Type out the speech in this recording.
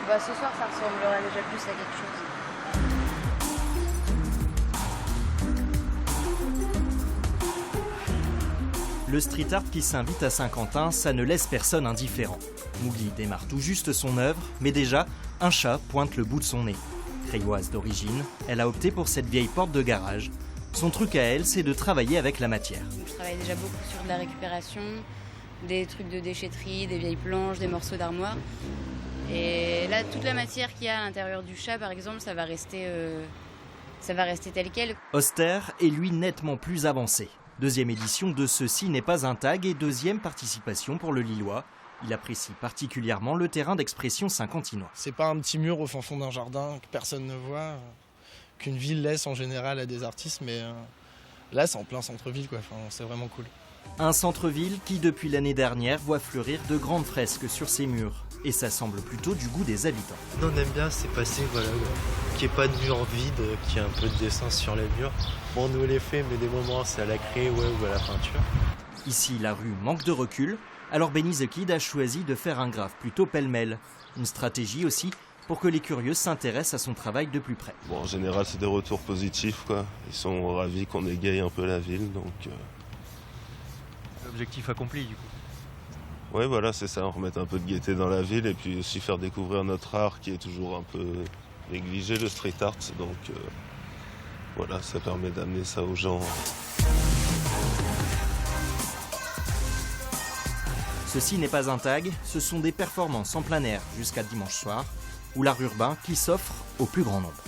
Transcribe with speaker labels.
Speaker 1: Bah, ce soir, ça ressemblerait déjà plus à quelque chose.
Speaker 2: Le street art qui s'invite à Saint-Quentin, ça ne laisse personne indifférent. Mougli démarre tout juste son œuvre, mais déjà, un chat pointe le bout de son nez. Crayoise d'origine, elle a opté pour cette vieille porte de garage. Son truc à elle, c'est de travailler avec la matière.
Speaker 1: Je travaille déjà beaucoup sur de la récupération, des trucs de déchetterie, des vieilles planches, des morceaux d'armoire. Et là, toute la matière qu'il y a à l'intérieur du chat, par exemple, ça va rester tel quel.
Speaker 2: Auster est lui nettement plus avancé. Deuxième édition de Ceci n'est pas un tag et deuxième participation pour le Lillois. Il apprécie particulièrement le terrain d'expression saint-quentinois.
Speaker 3: C'est pas un petit mur au fin fond d'un jardin que personne ne voit, qu'une ville laisse en général à des artistes, mais là c'est en plein centre-ville, quoi. Enfin, c'est vraiment cool.
Speaker 2: Un centre-ville qui, depuis l'année dernière, voit fleurir de grandes fresques sur ses murs. Et ça semble plutôt du goût des habitants.
Speaker 4: On aime bien, c'est passé, voilà, qu'il n'y ait pas de mur vide, qu'il y ait un peu de dessin sur les murs. Bon, nous les fait, mais des moments c'est à la craie ou à la peinture.
Speaker 2: Ici, la rue manque de recul, alors Benny the Kid a choisi de faire un graphe plutôt pêle-mêle. Une stratégie aussi pour que les curieux s'intéressent à son travail de plus près.
Speaker 5: Bon, en général, c'est des retours positifs, quoi. Ils sont ravis qu'on égaye un peu la ville, donc...
Speaker 6: L'objectif accompli, du coup.
Speaker 5: Ouais, voilà, c'est ça, remettre un peu de gaieté dans la ville et puis aussi faire découvrir notre art qui est toujours un peu négligé, le street art. Donc voilà, ça permet d'amener ça aux gens.
Speaker 2: Ceci n'est pas un tag, ce sont des performances en plein air jusqu'à dimanche soir, ou l'art urbain qui s'offre au plus grand nombre.